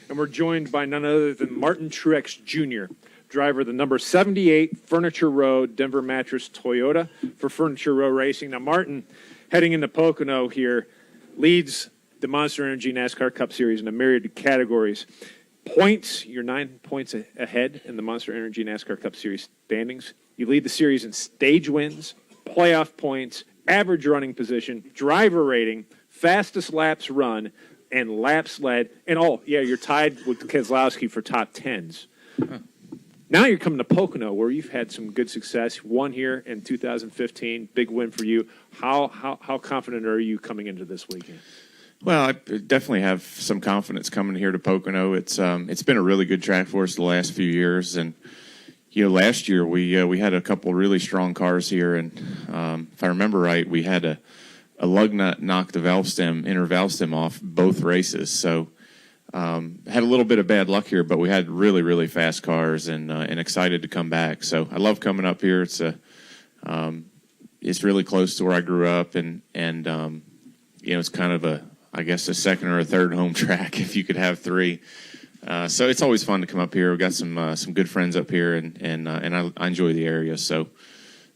and we're joined by none other than Martin Truex Jr., driver of the number 78 Furniture Row Denver Mattress Toyota for Furniture Row Racing. Now, Martin, heading into Pocono here, leads the Monster Energy NASCAR Cup Series in a myriad of categories. Points, you're 9 points ahead in the Monster Energy NASCAR Cup Series standings. You lead the series in stage wins, playoff points, average running position, driver rating, fastest laps run, and laps led. And, you're tied with Keselowski for top 10s. Huh. Now you're coming to Pocono, where you've had some good success. Won here in 2015, big win for you. How confident are you coming into this weekend? Well, I definitely have some confidence coming here to Pocono. It's been a really good track for us the last few years, and last year we had a couple really strong cars here, and if I remember right, we had a lug nut knock the inner valve stem off both races. So had a little bit of bad luck here, but we had really, really fast cars, and excited to come back. So I love coming up here. It's really close to where I grew up, and it's kind of a second or a third home track if you could have three. So it's always fun to come up here. We've got some good friends up here, and I enjoy the area. So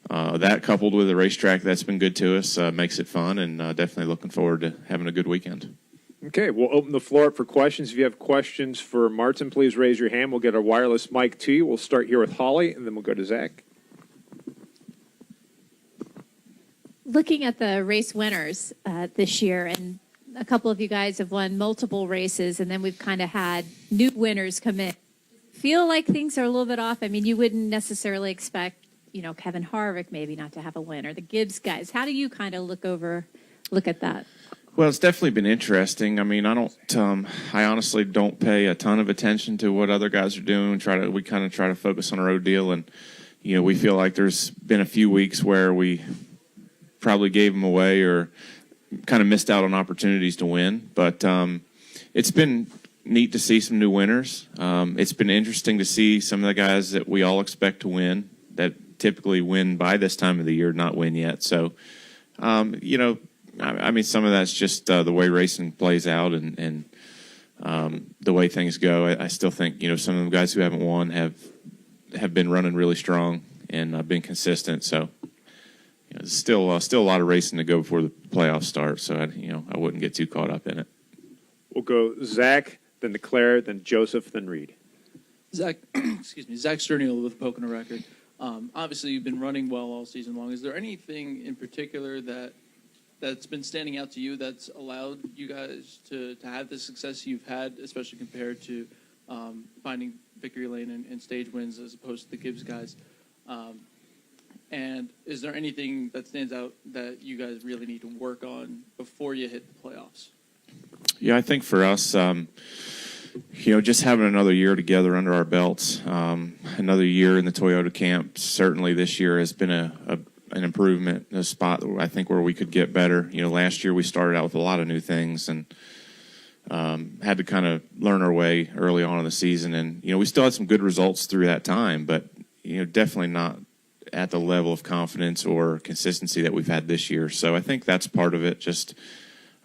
that coupled with the racetrack that's been good to us makes it fun, and definitely looking forward to having a good weekend. Okay, we'll open the floor up for questions. If you have questions for Martin, please raise your hand. We'll get a wireless mic to you. We'll start here with Holly, and then we'll go to Zach. Looking at the race winners this year, and a couple of you guys have won multiple races, and then we've kind of had new winners come in. Feel like things are a little bit off? I mean, you wouldn't necessarily expect, Kevin Harvick maybe not to have a win, or the Gibbs guys. How do you kind of look at that? Well, it's definitely been interesting. I mean, I honestly don't pay a ton of attention to what other guys are doing. We kind of try to focus on our own deal, and we feel like there's been a few weeks where we probably gave them away or kind of missed out on opportunities to win. But it's been neat to see some new winners. It's been interesting to see some of the guys that we all expect to win, that typically win by this time of the year, not win yet. So, I mean, some of that's just the way racing plays out and the way things go. I still think, some of the guys who haven't won have been running really strong and been consistent. So, there's still a lot of racing to go before the playoffs start. So, I wouldn't get too caught up in it. We'll go Zach, then Claire, then Joseph, then Reed. Zach, Zach Sterniel with Pocono Record. Obviously, you've been running well all season long. Is there anything in particular that's been standing out to you that's allowed you guys to have the success you've had, especially compared to finding victory lane and stage wins as opposed to the Gibbs guys? And is there anything that stands out that you guys really need to work on before you hit the playoffs? Yeah, I think for us, just having another year together under our belts, another year in the Toyota camp, certainly this year has been an improvement, a spot I think where we could get better. Last year we started out with a lot of new things and had to kind of learn our way early on in the season. And, we still had some good results through that time, but, definitely not at the level of confidence or consistency that we've had this year. So I think that's part of it. Just,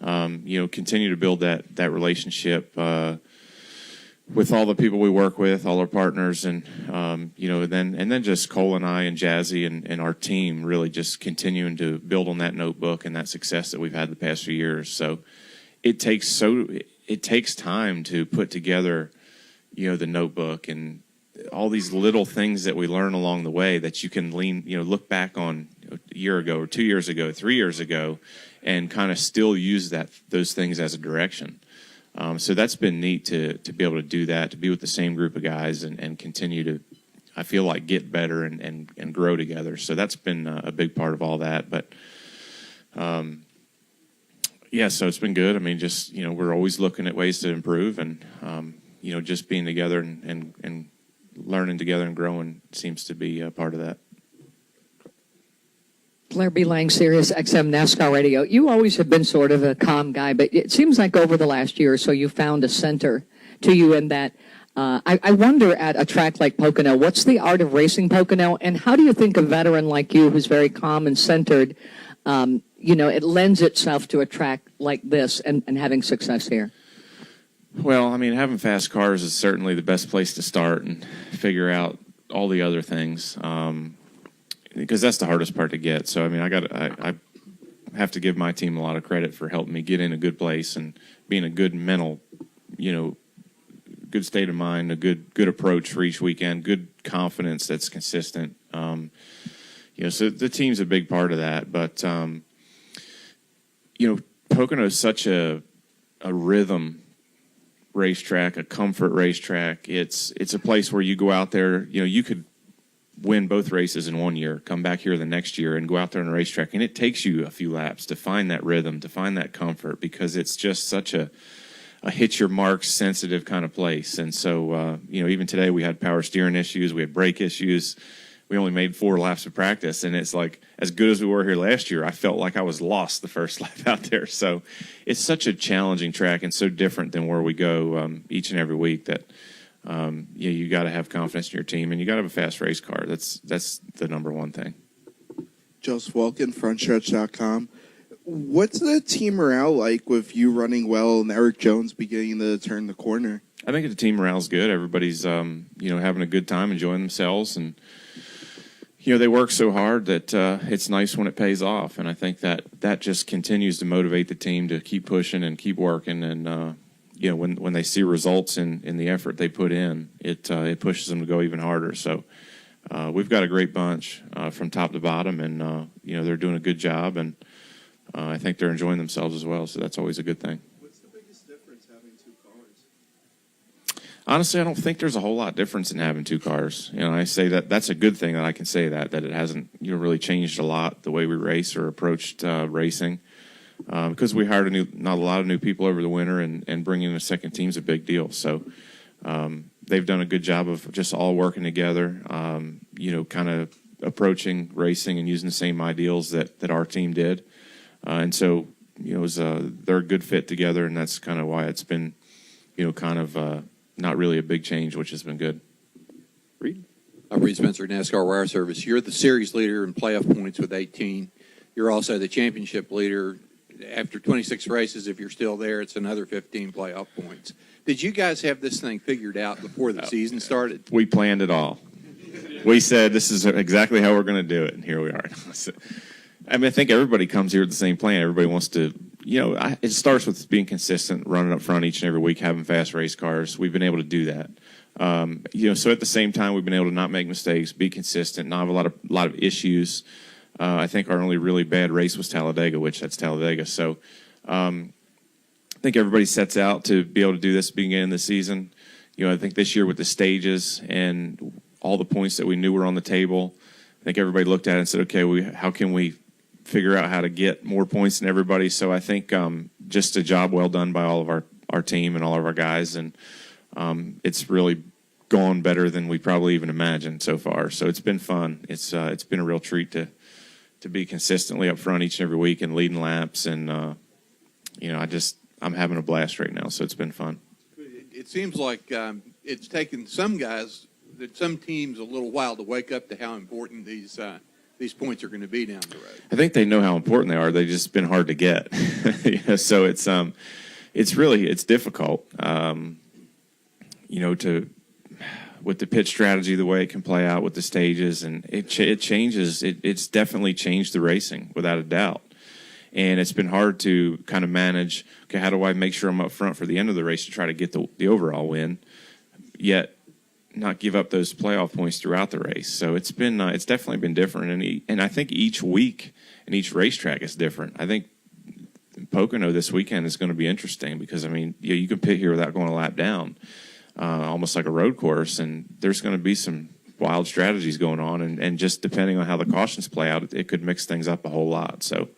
continue to build that relationship with all the people we work with, all our partners, and then just Cole and I and Jazzy and our team really just continuing to build on that notebook and that success that we've had the past few years. So it takes time to put together, the notebook and all these little things that we learn along the way that you can look back on a year ago or 2 years ago, 3 years ago, and kind of still use those things as a direction. So that's been neat to be able to do that, to be with the same group of guys and continue to, I feel like, get better and grow together. So that's been a big part of all that. But, so it's been good. I mean, just, we're always looking at ways to improve and, just being together and learning together and growing seems to be a part of that. Claire B. Lang, Sirius XM NASCAR Radio. You always have been sort of a calm guy, but it seems like over the last year or so you found a center to you in that. I wonder at a track like Pocono, what's the art of racing Pocono, and how do you think a veteran like you who's very calm and centered, it lends itself to a track like this and having success here? Well, I mean, having fast cars is certainly the best place to start and figure out all the other things, because that's the hardest part to get. So, I mean, I have to give my team a lot of credit for helping me get in a good place and being a good mental, good state of mind, a good approach for each weekend, good confidence that's consistent. So the team's a big part of that. But, Pocono is such a rhythm racetrack, a comfort racetrack. It's a place where you go out there, you could win both races in 1 year, come back here the next year and go out there on a racetrack. And it takes you a few laps to find that rhythm, to find that comfort, because it's just such a hit your marks sensitive kind of place. And so, even today we had power steering issues, we had brake issues. We only made 4 laps of practice, and it's like, as good as we were here last year, I felt like I was lost the first lap out there. So it's such a challenging track and so different than where we go each and every week that you got to have confidence in your team, and you got to have a fast race car. That's the number one thing. Joseph Walken, frontstretch.com. What's the team morale like with you running well and Eric Jones beginning to turn the corner? I think the team morale's good. Everybody's having a good time, enjoying themselves, and they work so hard that it's nice when it pays off. And I think that just continues to motivate the team to keep pushing and keep working. And when they see results in the effort they put in, it pushes them to go even harder. So we've got a great bunch from top to bottom, and they're doing a good job, and I think they're enjoying themselves as well. So that's always a good thing. What's the biggest difference having 2 cars? Honestly, I don't think there's a whole lot difference in having 2 cars. I say that's a good thing that I can say that it hasn't really changed a lot the way we race or approached racing, because we hired not a lot of new people over the winter, and bringing in a second team is a big deal. So they've done a good job of just all working together, kind of approaching racing and using the same ideals that our team did. And so, they're a good fit together, and that's kind of why it's been, not really a big change, which has been good. Reed? Reed Spencer, NASCAR Wire Service. You're the series leader in playoff points with 18. You're also the championship leader. After 26 races, if you're still there, it's another 15 playoff points. Did you guys have this thing figured out before the season started? We planned it all. We said this is exactly how we're going to do it, and here we are. I think everybody comes here with the same plan. Everybody wants to, it starts with being consistent, running up front each and every week, having fast race cars. We've been able to do that. So at the same time, we've been able to not make mistakes, be consistent, not have a lot of issues. I think our only really bad race was Talladega, which that's Talladega. So I think everybody sets out to be able to do this beginning of the season. I think this year with the stages and all the points that we knew were on the table, I think everybody looked at it and said, okay, how can we figure out how to get more points than everybody? So I think just a job well done by all of our team and all of our guys, and it's really gone better than we probably even imagined so far. So it's been fun. It's been a real treat to be consistently up front each and every week and leading laps, and I'm having a blast right now. So it's been fun. It seems like it's taken some teams a little while to wake up to how important these points are going to be down the road. I think they know how important they are. They've just been hard to get. So it's difficult. With the pit strategy, the way it can play out with the stages, and it changes. It's definitely changed the racing without a doubt. And it's been hard to kind of manage, okay, how do I make sure I'm up front for the end of the race to try to get the overall win, yet not give up those playoff points throughout the race. So it's definitely been different. And I think each week and each racetrack is different. I think Pocono this weekend is going to be interesting because, you can pit here without going a lap down, almost like a road course, and there's going to be some wild strategies going on. And just depending on how the cautions play out, it could mix things up a whole lot. So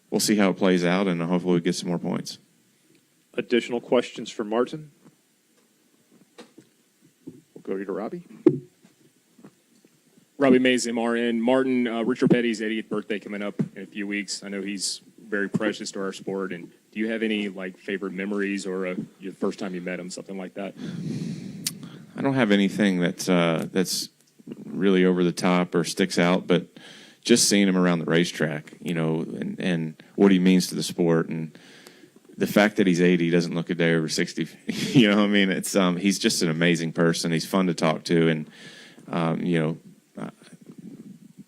we'll see how it plays out, and hopefully we get some more points. Additional questions for Martin? We'll go to Robbie. Robbie Mays, MRN. Martin, Richard Petty's 80th birthday coming up in a few weeks. I know he's very precious to our sport. And do you have any favorite memories or your first time you met him, something like that? I don't have anything that's really over the top or sticks out, but just seeing him around the racetrack, and what he means to the sport, and the fact that he's 80 doesn't look a day over 60. You know what I mean? It's he's just an amazing person. He's fun to talk to, and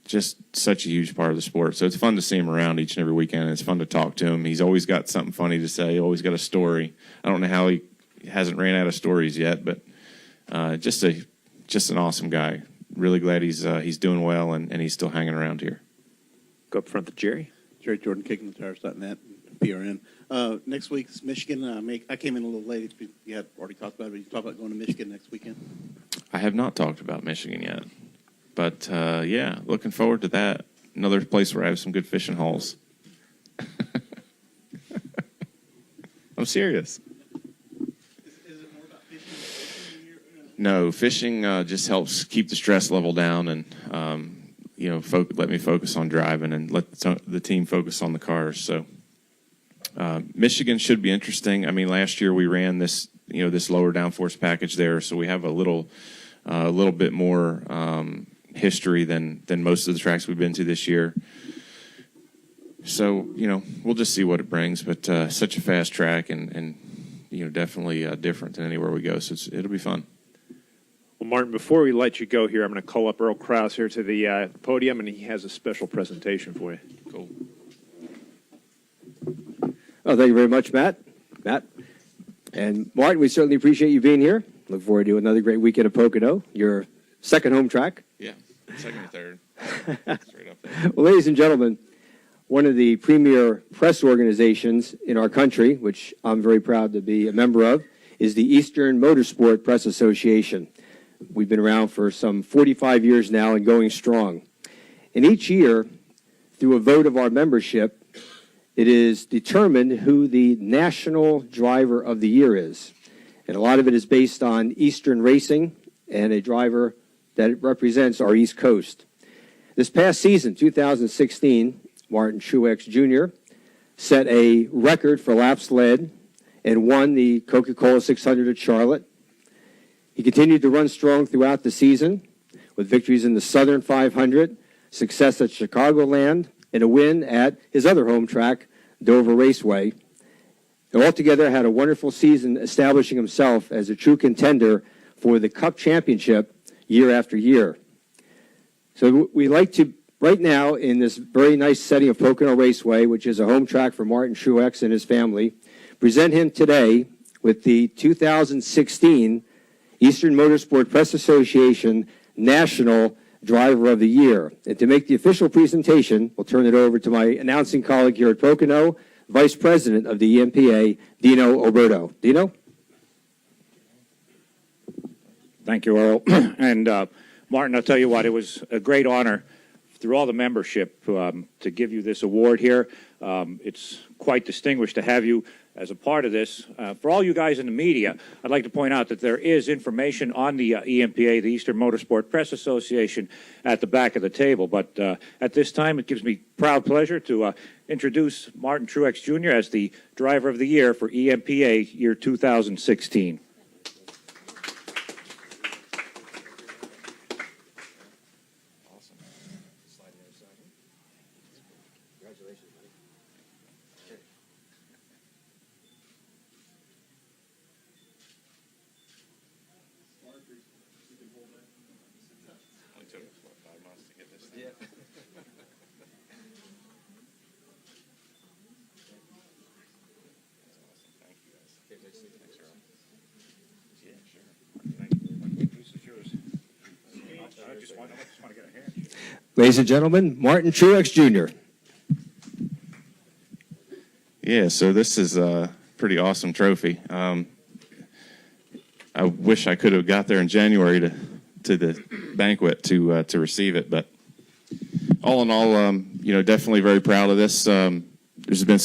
just such a huge part of the sport. So it's fun to see him around each and every weekend. And it's fun to talk to him. He's always got something funny to say. Always got a story. I don't know how he hasn't ran out of stories yet, but just an awesome guy. Really glad he's doing well and he's still hanging around here. Go up front to Jerry. Jerry Jordan, KickingTheTires.net, PRN. Next week's Michigan. I came in a little late. You had already talked about it, but you talked about going to Michigan next weekend. I have not talked about Michigan yet, but yeah, looking forward to that. Another place where I have some good fishing holes. I'm serious. Is it more about fishing? No, fishing just helps keep the stress level down and let me focus on driving and let the team focus on the cars. So Michigan should be interesting. I mean, last year we ran this lower downforce package there, so we have a little bit more history than most of the tracks we've been to this year. So we'll just see what it brings. But such a fast track and definitely different than anywhere we go. So it'll be fun. Well, Martin, before we let you go here, I'm going to call up Earl Krause here to the podium, and he has a special presentation for you. Cool. Oh, thank you very much, Matt. And Martin, we certainly appreciate you being here. Look forward to another great weekend of Pocono, your second home track. Yeah, second or third. Straight up there. Well, ladies and gentlemen, one of the premier press organizations in our country, which I'm very proud to be a member of, is the Eastern Motorsport Press Association. We've been around for some 45 years now and going strong. And each year, through a vote of our membership, it is determined who the National Driver of the Year is. And a lot of it is based on Eastern racing and a driver that represents our East Coast. This past season, 2016, Martin Truex Jr. set a record for laps led and won the Coca-Cola 600 at Charlotte. He continued to run strong throughout the season with victories in the Southern 500, success at Chicagoland, and a win at his other home track, Dover Raceway. They altogether had a wonderful season, establishing himself as a true contender for the Cup Championship year after year. So we like to, right now, in this very nice setting of Pocono Raceway, which is a home track for Martin Truex and his family, present him today with the 2016 Eastern Motorsport Press Association National Driver of the Year. And to make the official presentation, we'll turn it over to my announcing colleague here at Pocono, Vice President of the EMPA, Dino Oberto. Dino? Thank you, Earl. And Martin, I'll tell you what, it was a great honor through all the membership to give you this award here. It's quite distinguished to have you as a part of this. For all you guys in the media, I'd like to point out that there is information on the EMPA, the Eastern Motorsport Press Association, at the back of the table. But at this time, it gives me proud pleasure to introduce Martin Truex Jr. as the Driver of the Year for EMPA year 2016. Ladies and gentlemen, Martin Truex Jr. Yeah, so this is a pretty awesome trophy. I wish I could have got there in January to the banquet to receive it, but all in all, definitely very proud of this. There's been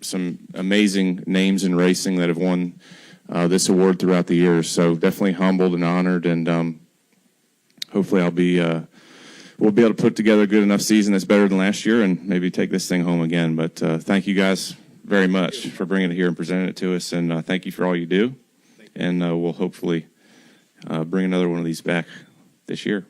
some amazing names in racing that have won this award throughout the years, so definitely humbled and honored, and hopefully we'll be able to put together a good enough season that's better than last year and maybe take this thing home again. But thank you guys very much for bringing it here and presenting it to us, and thank you for all you do. And we'll hopefully bring another one of these back this year.